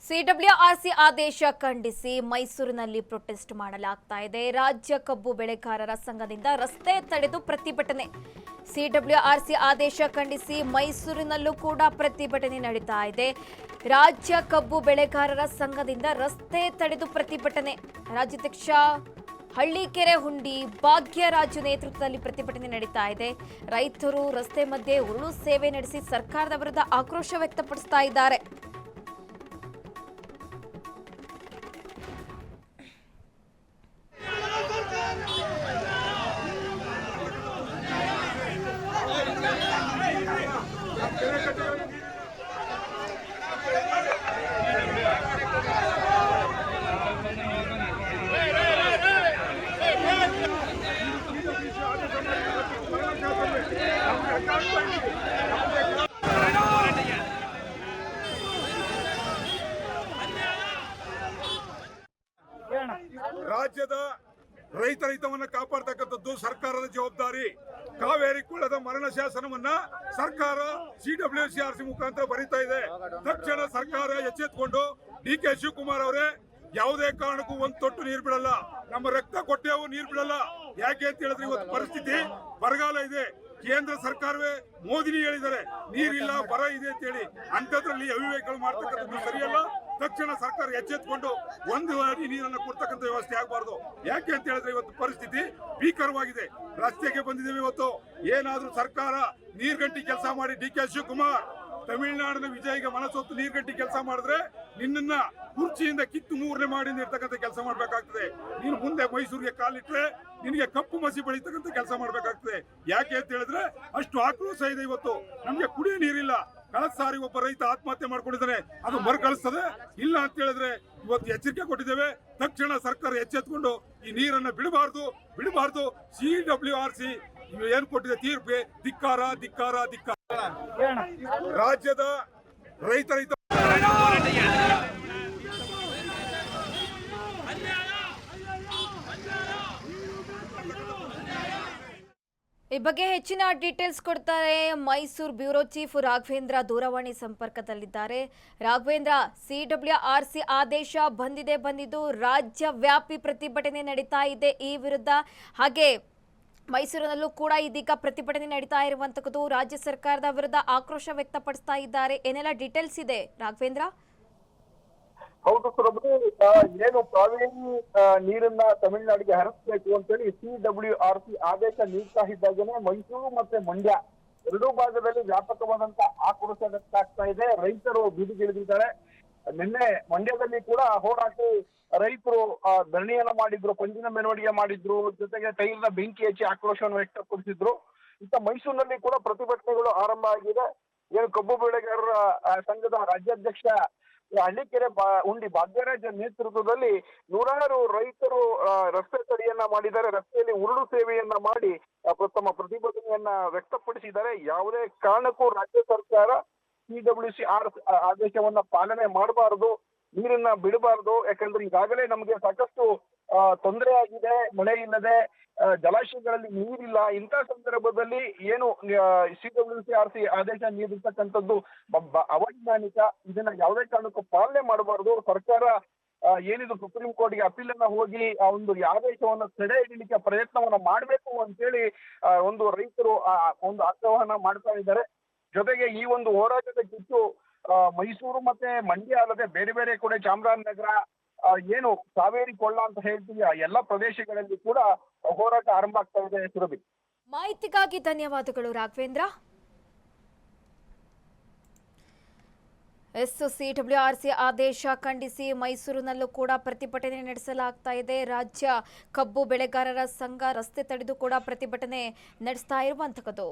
CWRC ಆದೇಶ ಖಂಡಿಸಿ ಮೈಸೂರಿನಲ್ಲಿ ಪ್ರೊಟೆಸ್ಟ್ ಮಾಡಲಾಗ್ತಾ ಇದೆ. ರಾಜ್ಯ ಕಬ್ಬು ಬೆಳೆಗಾರರ ಸಂಘದಿಂದ ರಸ್ತೆ ತಡೆದು ಪ್ರತಿಭಟನೆ. ಸಿಡಬ್ಲ್ಯೂಆರ್ಸಿ ಆದೇಶ ಖಂಡಿಸಿ ಮೈಸೂರಿನಲ್ಲೂ ಕೂಡ ಪ್ರತಿಭಟನೆ ನಡೀತಾ ಇದೆ. ರಾಜ್ಯ ಕಬ್ಬು ಬೆಳೆಗಾರರ ಸಂಘದಿಂದ ರಸ್ತೆ ತಡೆದು ಪ್ರತಿಭಟನೆ. ರಾಜ್ಯಾಧ್ಯಕ್ಷ ಹಳ್ಳಿಕೆರೆ ಹುಂಡಿ ಭಾಗ್ಯರಾಜು ನೇತೃತ್ವದಲ್ಲಿ ಪ್ರತಿಭಟನೆ ನಡೀತಾ ಇದೆ. ರೈತರು ರಸ್ತೆ ಮಧ್ಯೆ ಉರುಳು ಸೇವೆ ನಡೆಸಿ ಸರ್ಕಾರದ ವಿರುದ್ಧ ಆಕ್ರೋಶ ವ್ಯಕ್ತಪಡಿಸ್ತಾ ಇದ್ದಾರೆ. ರಾಜ್ಯದ ರೈತರ ಹಿತವನ್ನು ಕಾಪಾಡತಕ್ಕಂಥದ್ದು ಸರ್ಕಾರದ ಜವಾಬ್ದಾರಿ. ಕಾವೇರಿ ಕೊಳ್ಳದ ಮರಣ ಶಾಸನವನ್ನ ಸರ್ಕಾರ ಸಿಡಬ್ಲ್ಯೂಸಿಆರ್ಸಿ ಮುಖಾಂತರ ಬರೀತಾ ಇದೆ. ತಕ್ಷಣ ಸರ್ಕಾರ ಎಚ್ಚೆತ್ತುಕೊಂಡು ಡಿ.ಕೆ. ಶಿವಕುಮಾರ್ ಅವರೇ, ಯಾವುದೇ ಕಾರಣಕ್ಕೂ ಒಂದು ತೊಟ್ಟು ನೀರು ಬಿಡಲ್ಲ, ನಮ್ಮ ರಕ್ತ ಕೊಟ್ಟೆವು ನೀರು ಬಿಡಲ್ಲ. ಯಾಕೆ ಅಂತ ಹೇಳಿದ್ರೆ ಇವತ್ತು ಪರಿಸ್ಥಿತಿ ಬರಗಾಲ ಇದೆ. ಕೇಂದ್ರ ಸರ್ಕಾರವೇ ಮೋದಿನಿ ಹೇಳಿದ್ದಾರೆ ನೀರಿಲ್ಲ ಬರ ಇದೆ ಅಂತ ಹೇಳಿ. ಅಂಥದ್ರಲ್ಲಿ ಅವಿವೇಕಗಳು ಮಾಡ್ತಕ್ಕಂಥದ್ದು ಸರಿಯಲ್ಲ. ತಕ್ಷಣ ಸರ್ಕಾರ ಎಚ್ಚೆತ್ತುಕೊಂಡು ಒಂದು ಅಡಿ ನೀರನ್ನು ಕೊಡ್ತಕ್ಕಂಥ ವ್ಯವಸ್ಥೆ ಆಗಬಾರ್ದು. ಯಾಕೆ ಅಂತ ಹೇಳಿದ್ರೆ ಇವತ್ತು ಪರಿಸ್ಥಿತಿ ಭೀಕರವಾಗಿದೆ. ರಸ್ತೆಗೆ ಬಂದಿದ್ದೇವೆ ಇವತ್ತು. ಏನಾದ್ರೂ ಸರ್ಕಾರ ನೀರ್ಗಂಟಿ ಕೆಲಸ ಮಾಡಿ ಡಿ.ಕೆ. ಶಿವಕುಮಾರ್ ತಮಿಳುನಾಡಿನ ವಿಜಯ್ಗೆ ಮನಸೊತ್ತು ನೀರ್ಗಂಟಿ ಕೆಲಸ ಮಾಡಿದ್ರೆ ನಿನ್ನನ್ನ ಕುರ್ಚಿಯಿಂದ ಕಿತ್ತು ಮೂರನೇ ಮಾಡಿ ಇರ್ತಕ್ಕಂಥ ಕೆಲಸ ಮಾಡ್ಬೇಕಾಗ್ತದೆ. ನೀನು ಮುಂದೆ ಮೈಸೂರಿಗೆ ಕಾಲಿಟ್ರೆ ನಿನಗೆ ಕಪ್ಪು ಮಸಿ ಬೆಳೀತಕ್ಕಂಥ ಕೆಲಸ ಮಾಡ್ಬೇಕಾಗ್ತದೆ. ಯಾಕೆ ಅಂತ ಹೇಳಿದ್ರೆ ಅಷ್ಟು ಆಕ್ರೋಶ ಇದೆ ಇವತ್ತು. ನಮ್ಗೆ ಕುಡಿಯೋ ನೀರಿಲ್ಲ. ಕಳೆದ ಸಾರಿ ಒಬ್ಬ ರೈತ ಆತ್ಮಹತ್ಯೆ ಮಾಡ್ಕೊಂಡಿದ್ದಾನೆ, ಅದು ಮರುಕಳಿಸ್ತದೆ. ಇಲ್ಲ ಅಂತ ಹೇಳಿದ್ರೆ ಇವತ್ತು ಎಚ್ಚರಿಕೆ ಕೊಟ್ಟಿದ್ದೇವೆ. ತಕ್ಷಣ ಸರ್ಕಾರ ಎಚ್ಚೆತ್ತುಕೊಂಡು ಈ ನೀರನ್ನ ಬಿಡಬಾರ್ದು. ಸಿಡಬ್ಲ್ಯೂಆರ್ಸಿ ಏನ್ ಕೊಟ್ಟಿದೆ ತೀರ್ಪು ಧಿಕ್ಕಾರ. ರಾಜ್ಯದ ರೈತರ ಹಿತ ಈ ಬಗ್ಗೆ ಹೆಚ್ಚಿನ ಡೀಟೇಲ್ಸ್ ಕೊಡ್ತಾರೆ ಮೈಸೂರು ಬ್ಯೂರೋ ಚೀಫ್ ರಾಘವೇಂದ್ರ ದೂರವಾಣಿ ಸಂಪರ್ಕದಲ್ಲಿದ್ದಾರೆ. ರಾಘವೇಂದ್ರ, ಸಿಡಬ್ಲ್ಯೂಆರ್ಸಿ ಆದೇಶ ಬಂದಿದ್ದು ರಾಜ್ಯ ವ್ಯಾಪಿ ಪ್ರತಿಭಟನೆ ನಡೀತಾ ಇದೆ ಈ ವಿರುದ್ಧ. ಹಾಗೆ ಮೈಸೂರಿನಲ್ಲೂ ಕೂಡ ಇದೀಗ ಪ್ರತಿಭಟನೆ ನಡೀತಾ ಇರುವಂತದ್ದು. ರಾಜ್ಯ ಸರ್ಕಾರದ ವಿರುದ್ಧ ಆಕ್ರೋಶ ವ್ಯಕ್ತಪಡಿಸ್ತಾ ಇದ್ದಾರೆ. ಏನೆಲ್ಲ ಡೀಟೇಲ್ಸ್ ಇದೆ ರಾಘವೇಂದ್ರ? ಹೌದು ಸುರಭಿ, ಏನು ಕಾವೇರಿ ನೀರನ್ನ ತಮಿಳುನಾಡಿಗೆ ಹರಿಸಬೇಕು ಅಂತೇಳಿ ಸಿಡಬ್ಲ್ಯೂಆರ್ಸಿ ಆದೇಶ ನೀಡ್ತಾ ಇದ್ದಾಗೇನೆ ಮೈಸೂರು ಮತ್ತೆ ಮಂಡ್ಯ ಎರಡೂ ಭಾಗದಲ್ಲಿ ವ್ಯಾಪಕವಾದಂತ ಆಕ್ರೋಶ ವ್ಯಕ್ತ ಆಗ್ತಾ ಇದೆ. ರೈತರು ಬೀದಿಗಿಳಿದಿದ್ದಾರೆ. ನಿನ್ನೆ ಮಂಡ್ಯದಲ್ಲಿ ಕೂಡ ಹೋರಾಟ ರೈತರು ಧರಣಿಯನ್ನ ಮಾಡಿದ್ರು, ಪಂಜಿನ ಮೆರವಣಿಗೆ ಮಾಡಿದ್ರು, ಜೊತೆಗೆ ಟೈರ್ನ ಬೆಂಕಿ ಹಚ್ಚಿ ಆಕ್ರೋಶವನ್ನು ವ್ಯಕ್ತಪಡಿಸಿದ್ರು. ಇತ್ತ ಮೈಸೂರಿನಲ್ಲಿ ಕೂಡ ಪ್ರತಿಭಟನೆಗಳು ಆರಂಭ ಆಗಿದೆ. ಏನು ಕಬ್ಬು ಬೆಳೆಗಾರರ ಸಂಘದ ರಾಜ್ಯಾಧ್ಯಕ್ಷ ಹಳ್ಳಿಕೆರೆ ಹುಂಡಿ ಭಾಗ್ಯರಾಜ್ ನೇತೃತ್ವದಲ್ಲಿ ನೂರಾರು ರೈತರು ರಸ್ತೆ ತಡೆಯನ್ನ ಮಾಡಿದ್ದಾರೆ. ರಸ್ತೆಯಲ್ಲಿ ಉರುಳು ಸೇವೆಯನ್ನ ಮಾಡಿ ತಮ್ಮ ಪ್ರತಿಭಟನೆಯನ್ನ ವ್ಯಕ್ತಪಡಿಸಿದ್ದಾರೆ. ಯಾವುದೇ ಕಾರಣಕ್ಕೂ ರಾಜ್ಯ ಸರ್ಕಾರ ಸಿಡಬ್ಲ್ಯೂಸಿಆರ್ ಆದೇಶವನ್ನ ಪಾಲನೆ ಮಾಡಬಾರದು, ನೀರನ್ನ ಬಿಡಬಾರದು. ಯಾಕಂದ್ರೆ ಈಗಾಗಲೇ ನಮಗೆ ಸಾಕಷ್ಟು ತೊಂದರೆ ಆಗಿದೆ. ಮಳೆ ಇಲ್ಲದೆ ಜಲಾಶಯಗಳಲ್ಲಿ ನೀರಿಲ್ಲ. ಇಂಥ ಸಂದರ್ಭದಲ್ಲಿ ಏನು ಸಿಡಬ್ಲ್ಯೂಸಿಆರ್ಸಿ ಆದೇಶ ನೀಡಿರ್ತಕ್ಕಂಥದ್ದು ಅವೈಜ್ಞಾನಿಕ. ಇದನ್ನ ಯಾವುದೇ ಕಾರಣಕ್ಕೂ ಪಾಲನೆ ಮಾಡಬಾರದು. ಸರ್ಕಾರ ಏನಿದು ಸುಪ್ರೀಂ ಕೋರ್ಟ್ಗೆ ಅಪೀಲ್ ಅನ್ನ ಹೋಗಿ ಆ ಒಂದು ಆದೇಶವನ್ನು ತಡೆ ಹಿಡಿಲಿಕ್ಕೆ ಪ್ರಯತ್ನವನ್ನ ಮಾಡಬೇಕು ಅಂತೇಳಿ ಒಂದು ರೈತರು ಒಂದು ಆಗ್ರಹವನ್ನ ಮಾಡ್ತಾ ಇದ್ದಾರೆ. ಜೊತೆಗೆ ಈ ಒಂದು ಹೋರಾಟದ ಕಿತ್ತು ಮೈಸೂರು ಮತ್ತೆ ಮಂಡ್ಯ ಅಲ್ಲದೆ ಬೇರೆ ಬೇರೆ ಕಡೆ ಚಾಮರಾಜನಗರ, ಏನು ಕಾವೇರಿ ಕೊಳ್ಳ ಅಂತ ಹೇಳ್ತೀವಿ, ಆ ಎಲ್ಲ ಪ್ರದೇಶಗಳಲ್ಲಿ ಕೂಡ ಹೋರಾಟ ಆರಂಭ ಆಗ್ತಾ ಇದೆ. ಸುರಭಿ, ಮಾಹಿತಿಗಾಗಿ ಧನ್ಯವಾದಗಳು ರಾಘವೇಂದ್ರ. ಸಿಡಬ್ಲ್ಯೂಆರ್ಸಿ ಆದೇಶ ಖಂಡಿಸಿ ಮೈಸೂರಿನಲ್ಲೂ ಕೂಡ ಪ್ರತಿಭಟನೆ ನಡೆಸಲಾಗ್ತಾ ಇದೆ. ರಾಜ್ಯ ಕಬ್ಬು ಬೆಳೆಗಾರರ ಸಂಘ ರಸ್ತೆ ತಡೆದು ಕೂಡ ಪ್ರತಿಭಟನೆ ನಡೆಸ್ತಾ ಇರುವಂತದ್ದು.